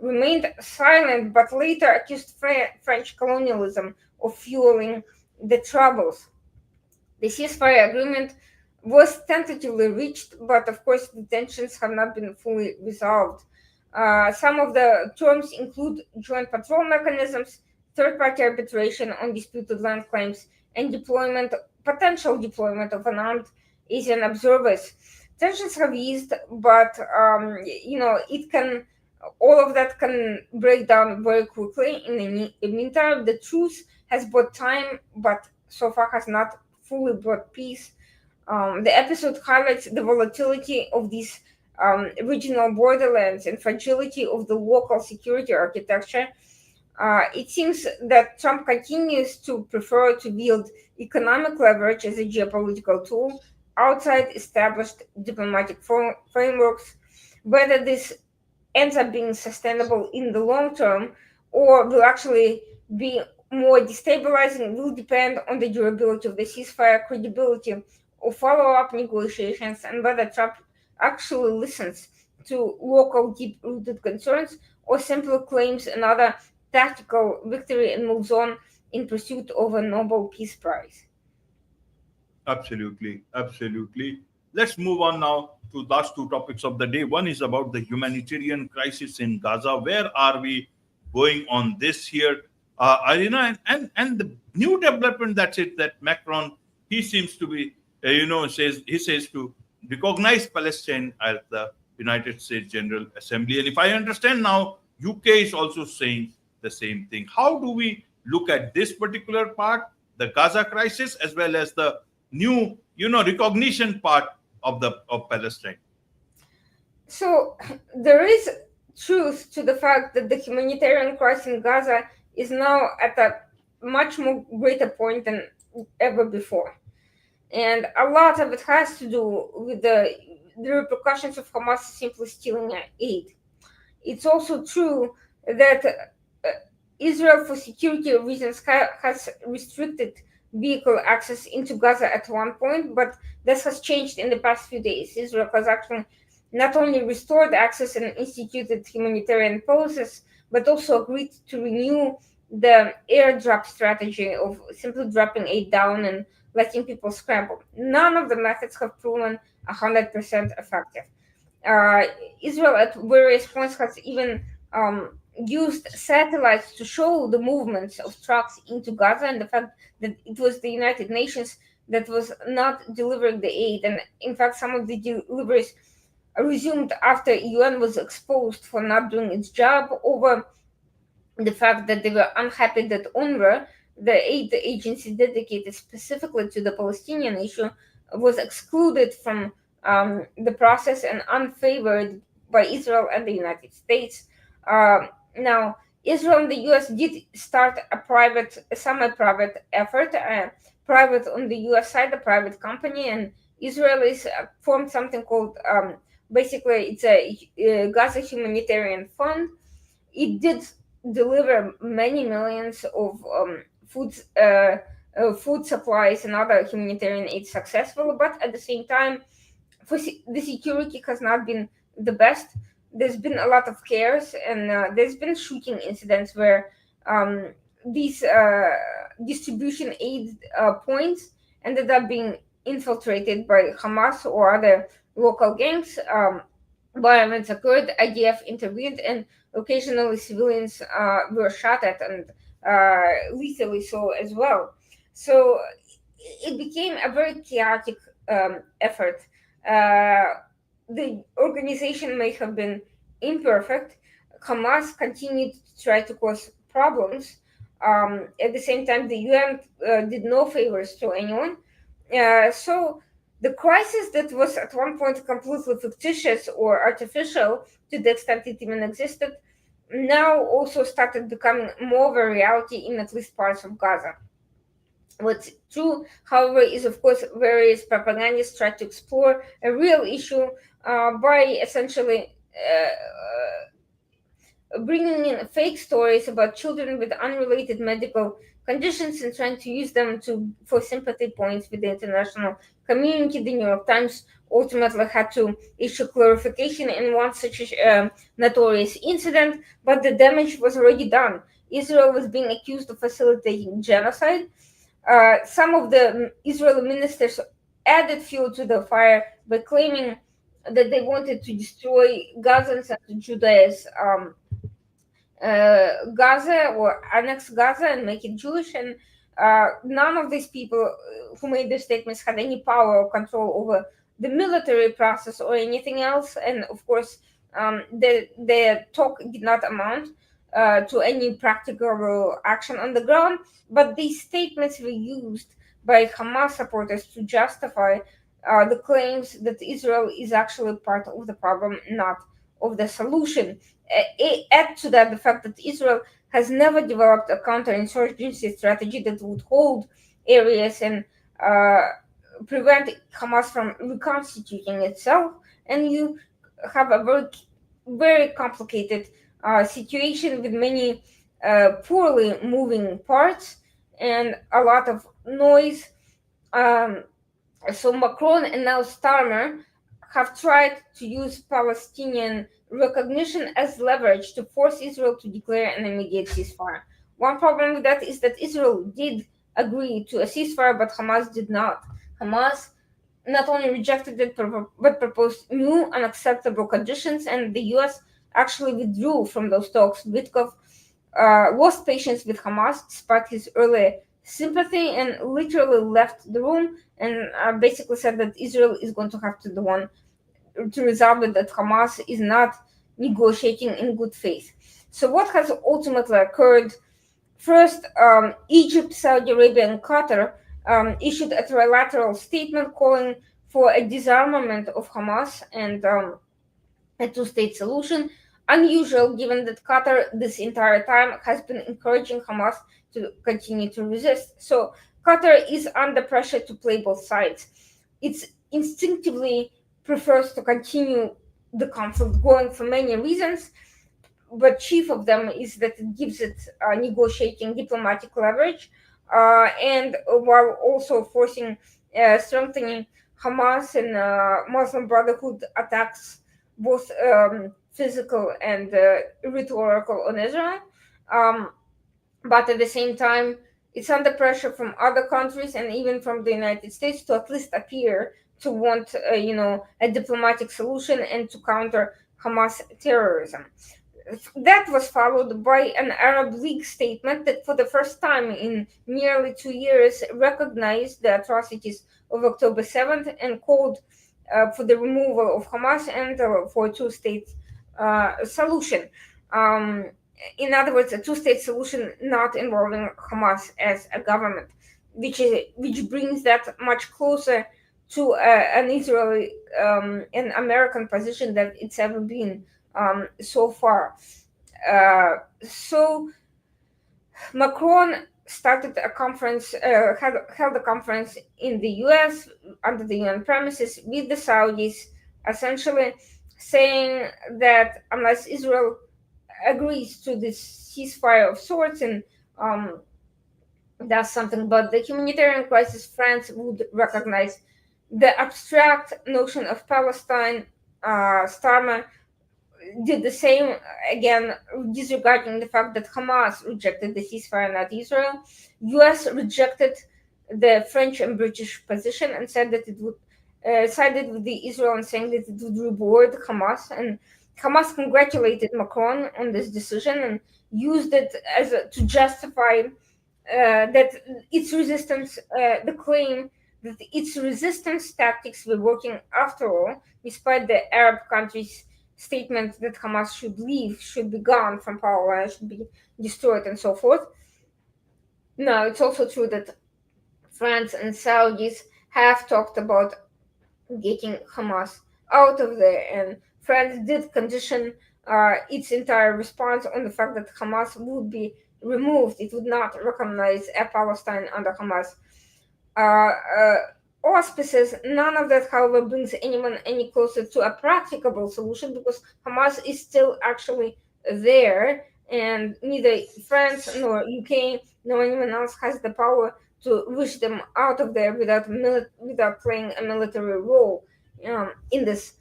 remained silent but later accused French colonialism of fueling the troubles. The ceasefire agreement was tentatively reached, but of course the tensions have not been fully resolved. Some of the terms include joint patrol mechanisms, third-party arbitration on disputed land claims, and potential deployment of unarmed Asian observers. Tensions have eased, but it can all of that can break down very quickly. In the meantime, the truce has bought time, but so far has not fully brought peace. The episode highlights the volatility of these regional borderlands and fragility of the local security architecture. It seems that Trump continues to prefer to wield economic leverage as a geopolitical tool outside established diplomatic frameworks. Whether this ends up being sustainable in the long term or will actually be more destabilizing will depend on the durability of the ceasefire, credibility of follow-up negotiations, and whether Trump actually listens to local deep-rooted concerns or simply claims another tactical victory and moves on in pursuit of a Nobel Peace Prize. Absolutely, absolutely. Let's move on now to last two topics of the day. One is about the humanitarian crisis in Gaza. Where are we going on this here, Irina? And the new development, that's it, that Macron, he seems to be, says to recognize Palestine as the United States General Assembly. And if I understand now, UK is also saying the same thing. How do we look at this particular part, the Gaza crisis, as well as the new, recognition part of Palestine? So there is truth to the fact that the humanitarian crisis in Gaza is now at a much more greater point than ever before. And a lot of it has to do with the repercussions of Hamas simply stealing aid. It's also true that Israel, for security reasons, has restricted vehicle access into Gaza at one point, but this has changed in the past few days. Israel has actually not only restored access and instituted humanitarian policies, but also agreed to renew the airdrop strategy of simply dropping aid down and letting people scramble. None of the methods have proven 100% effective. Uh, Israel at various points has even used satellites to show the movements of trucks into Gaza and the fact that it was the United Nations that was not delivering the aid. And in fact, some of the deliveries resumed after UN was exposed for not doing its job over the fact that they were unhappy that UNRWA, the aid agency dedicated specifically to the Palestinian issue, was excluded from the process and unfavored by Israel and the United States. Now, Israel and the US did start a semi-private effort, private on the US side, a private company, and Israel is formed something called basically it's a Gaza humanitarian fund. It did deliver many millions of food supplies and other humanitarian aid successfully, but at the same time, the security has not been the best. There's been a lot of chaos, and there's been shooting incidents where these distribution aid points ended up being infiltrated by Hamas or other local gangs. Violence occurred, IDF intervened, and occasionally civilians were shot at, and lethally so as well. So it became a very chaotic effort. Uh, the organization may have been imperfect. Hamas continued to try to cause problems. At the same time, the UN did no favors to anyone. So the crisis that was at one point completely fictitious or artificial, to the extent it even existed, now also started becoming more of a reality in at least parts of Gaza. What's true, however, is of course various propagandists try to explore a real issue by essentially bringing in fake stories about children with unrelated medical conditions and trying to use them for sympathy points with the international community. The New York Times ultimately had to issue clarification in one such notorious incident, but the damage was already done. Israel was being accused of facilitating genocide. Some of the Israeli ministers added fuel to the fire by claiming that they wanted to destroy Gazans and to Judaize Gaza or annex Gaza and make it Jewish. And none of these people who made these statements had any power or control over the military process or anything else. And of course, their talk did not amount to any practical action on the ground. But these statements were used by Hamas supporters to justify the claims that Israel is actually part of the problem, not of the solution. Add to that the fact that Israel has never developed a counterinsurgency strategy that would hold areas and prevent Hamas from reconstituting itself. And you have a very, very complicated situation with many poorly moving parts and a lot of noise. So Macron and now Starmer have tried to use Palestinian recognition as leverage to force Israel to declare an immediate ceasefire. One problem with that is that Israel did agree to a ceasefire, but Hamas did not. Hamas not only rejected it, but proposed new unacceptable conditions, and the US actually withdrew from those talks. Witkoff lost patience with Hamas despite his early sympathy and literally left the room and basically said that Israel is going to have to the one to resolve it, that Hamas is not negotiating in good faith. So what has ultimately occurred? First, Egypt, Saudi Arabia, and Qatar issued a trilateral statement calling for a disarmament of Hamas and a two-state solution. Unusual, given that Qatar this entire time has been encouraging Hamas to continue to resist. So Qatar is under pressure to play both sides. It's instinctively prefers to continue the conflict going for many reasons, but chief of them is that it gives it negotiating diplomatic leverage, and while also forcing strengthening Hamas and Muslim Brotherhood attacks, both physical and rhetorical, on Israel. But at the same time, it's under pressure from other countries and even from the United States to at least appear to want, a diplomatic solution and to counter Hamas terrorism. That was followed by an Arab League statement that, for the first time in nearly 2 years, recognized the atrocities of October 7th and called for the removal of Hamas and for a two-state solution. In other words, a two-state solution not involving Hamas as a government, which brings that much closer to an Israeli and American position that it's ever been so far. So Macron started a conference, held a conference in the US under the UN premises with the Saudis, essentially saying that unless Israel agrees to this ceasefire of sorts and does something about the humanitarian crisis, France would recognize the abstract notion of Palestine. Starmer did the same, again disregarding the fact that Hamas rejected the ceasefire, not Israel. US rejected the French and British position and said that it would sided with the Israel and saying that it would reward Hamas. And Hamas congratulated Macron on this decision and used it to justify that its resistance, the claim that its resistance tactics were working after all, despite the Arab countries' statement that Hamas should leave, should be gone from power, and should be destroyed, and so forth. Now, it's also true that France and Saudis have talked about getting Hamas out of there, and France did condition its entire response on the fact that Hamas would be removed. It would not recognize a Palestine under Hamas auspices. None of that, however, brings anyone any closer to a practicable solution because Hamas is still actually there, and neither France nor UK nor anyone else has the power to wish them out of there without playing a military role in this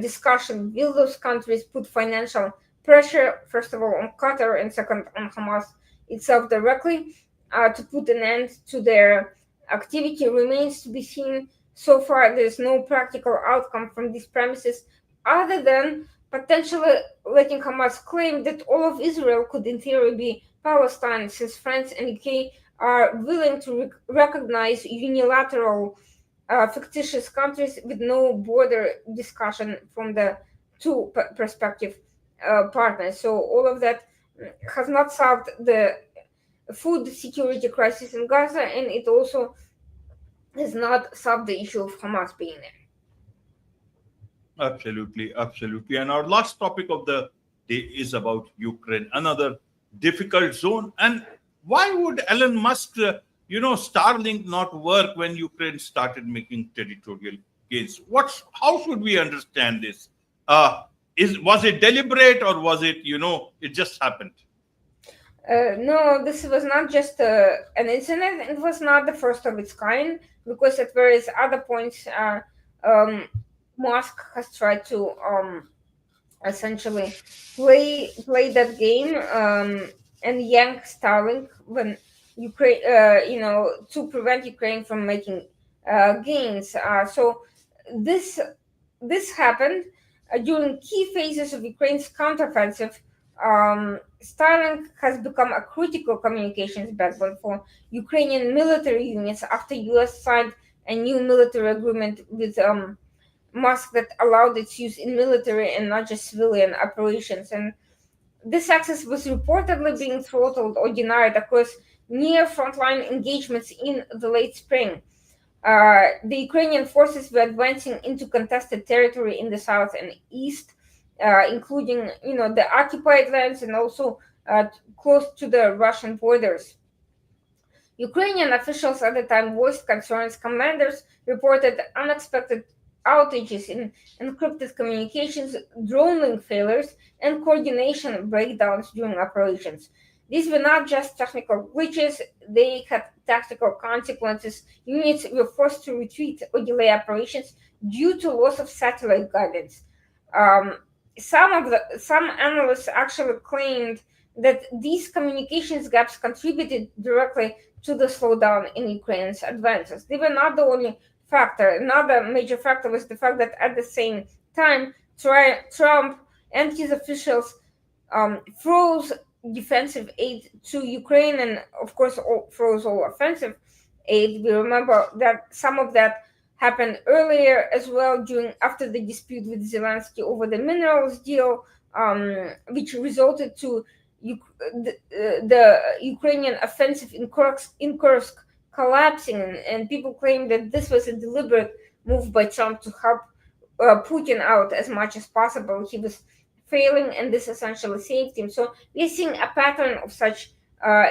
discussion. Will those countries put financial pressure, first of all, on Qatar and second on Hamas itself directly to put an end to their activity remains to be seen. So far, there's no practical outcome from these premises other than potentially letting Hamas claim that all of Israel could, in theory, be Palestine, since France and UK are willing to recognize unilateral fictitious countries with no border discussion from the two prospective partners. So all of that has not solved the food security crisis in Gaza, and it also has not solved the issue of Hamas being there. Absolutely, absolutely. And our last topic of the day is about Ukraine, another difficult zone. And why would Elon Musk, Starlink not work when Ukraine started making territorial gains? How should we understand this? Was it deliberate or was it, it just happened? No, this was not just an incident. It was not the first of its kind because at various other points, Musk has tried to essentially play that game and yank Starlink when Ukraine, to prevent Ukraine from making gains. So this happened during key phases of Ukraine's counteroffensive. Starlink has become a critical communications backbone for Ukrainian military units after U.S. signed a new military agreement with Musk that allowed its use in military and not just civilian operations. And this access was reportedly being throttled or denied across near frontline engagements in the late spring. The Ukrainian forces were advancing into contested territory in the south and east, including, the occupied lands and also close to the Russian borders. Ukrainian officials at the time voiced concerns. Commanders reported unexpected outages in encrypted communications, drone link failures, and coordination breakdowns during operations. These were not just technical glitches, they had tactical consequences. Units were forced to retreat or delay operations due to loss of satellite guidance. Um, some analysts actually claimed that these communications gaps contributed directly to the slowdown in Ukraine's advances. They were not the only factor. Another major factor was the fact that at the same time, Trump and his officials froze defensive aid to Ukraine and, of course, froze all offensive aid. We remember that some of that happened earlier as well after the dispute with Zelensky over the minerals deal, which resulted to the Ukrainian offensive in Kursk collapsing, and people claim that this was a deliberate move by Trump to help Putin out as much as possible. He was failing, and this essentially saved him. So we're seeing a pattern of such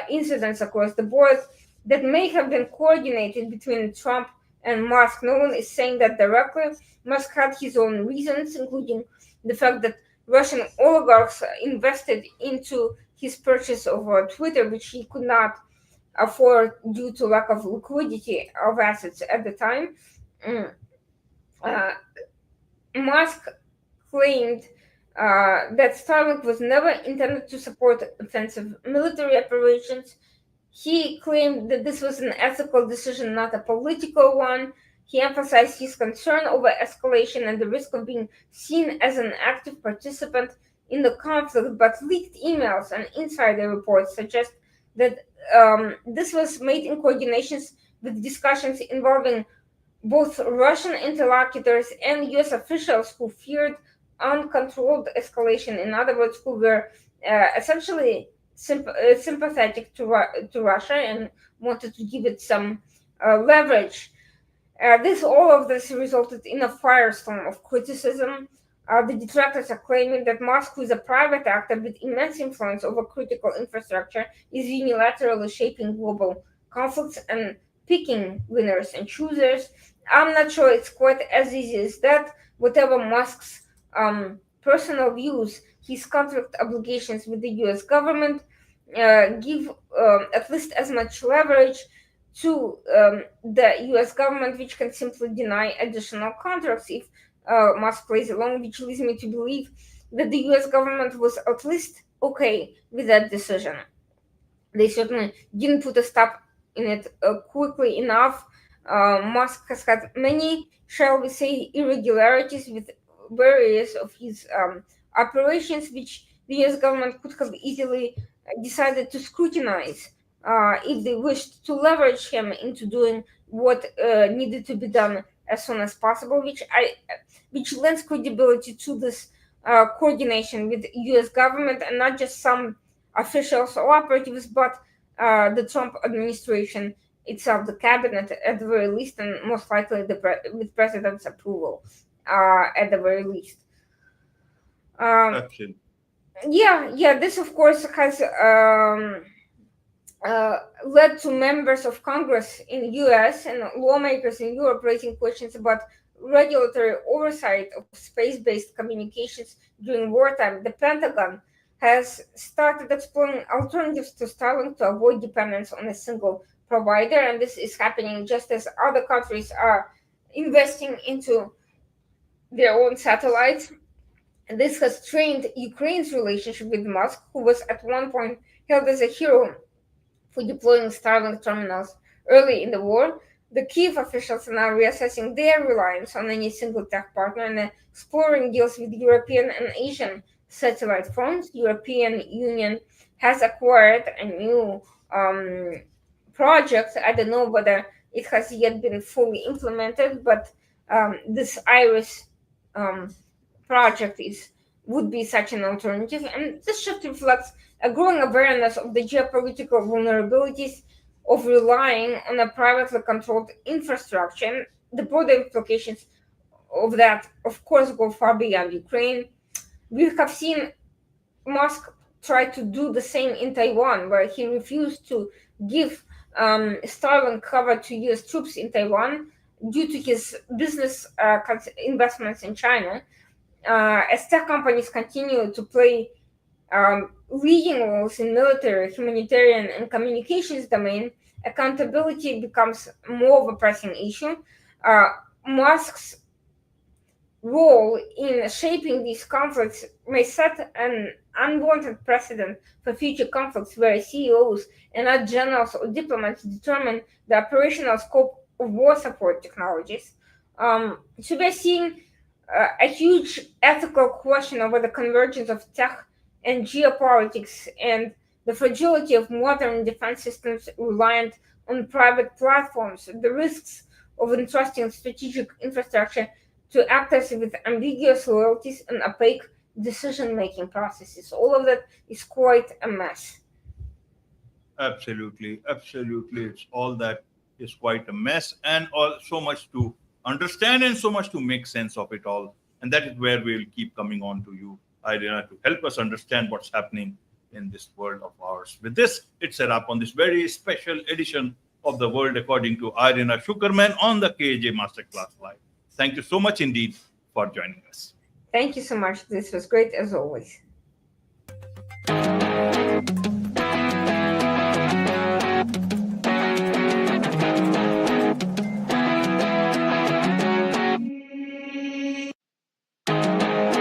incidents across the board that may have been coordinated between Trump and Musk. No one is saying that directly. Musk had his own reasons, including the fact that Russian oligarchs invested into his purchase of Twitter, which he could not afford due to lack of liquidity of assets at the time. Musk claimed that Starlink was never intended to support offensive military operations. He claimed that this was an ethical decision, not a political one. He emphasized his concern over escalation and the risk of being seen as an active participant in the conflict, but leaked emails and insider reports suggest that this was made in coordinations with discussions involving both Russian interlocutors and US officials who feared uncontrolled escalation. In other words, who were essentially sympathetic to Russia and wanted to give it some leverage. All of this resulted in a firestorm of criticism. The detractors are claiming that Musk, who is a private actor with immense influence over critical infrastructure, is unilaterally shaping global conflicts and picking winners and choosers. I'm not sure it's quite as easy as that. Whatever Musk's personal views, his contract obligations with the US government give at least as much leverage to the US government, which can simply deny additional contracts if Musk plays along, which leads me to believe that the US government was at least okay with that decision. They certainly didn't put a stop in it quickly enough. Musk has had many, shall we say, irregularities with various of his operations, which the US government could have easily decided to scrutinize if they wished to leverage him into doing what needed to be done as soon as possible, which lends credibility to this coordination with U.S. government and not just some officials or operatives, but the Trump administration itself, the cabinet at the very least, and most likely with president's approval at the very least. Absolutely. Yeah. This of course has led to members of Congress in the US and lawmakers in Europe raising questions about regulatory oversight of space-based communications during wartime. The Pentagon has started exploring alternatives to Starlink to avoid dependence on a single provider, and this is happening just as other countries are investing into their own satellites. And this has strained Ukraine's relationship with Musk, who was at one point hailed as a hero for deploying Starlink terminals early in the war. The Kyiv officials are now reassessing their reliance on any single tech partner and exploring deals with European and Asian satellite firms. European Union has acquired a new project. I don't know whether it has yet been fully implemented, but this Iris project would be such an alternative. And this shift reflects a growing awareness of the geopolitical vulnerabilities of relying on a privately controlled infrastructure. And the broader implications of that, of course, go far beyond Ukraine. We have seen Musk try to do the same in Taiwan, where he refused to give Starlink cover to US troops in Taiwan due to his business investments in China. As tech companies continue to play leading roles in military, humanitarian, and communications domain, accountability becomes more of a pressing issue. Musk's role in shaping these conflicts may set an unwanted precedent for future conflicts where CEOs and not generals or diplomats determine the operational scope of war support technologies. So we're seeing a huge ethical question over the convergence of tech and geopolitics and the fragility of modern defense systems reliant on private platforms, the risks of entrusting strategic infrastructure to actors with ambiguous loyalties and opaque decision-making processes. All of that is quite a mess. Absolutely. It's all that is quite a mess, and all so much to understand and so much to make sense of it all. And that is where we'll keep coming on to you, Irina, to help us understand what's happening in this world of ours. With this, it's a wrap on this very special edition of The World According to Irina Tsukerman on the KAJ Masterclass Live. Thank you so much indeed for joining us. Thank you so much. This was great as always.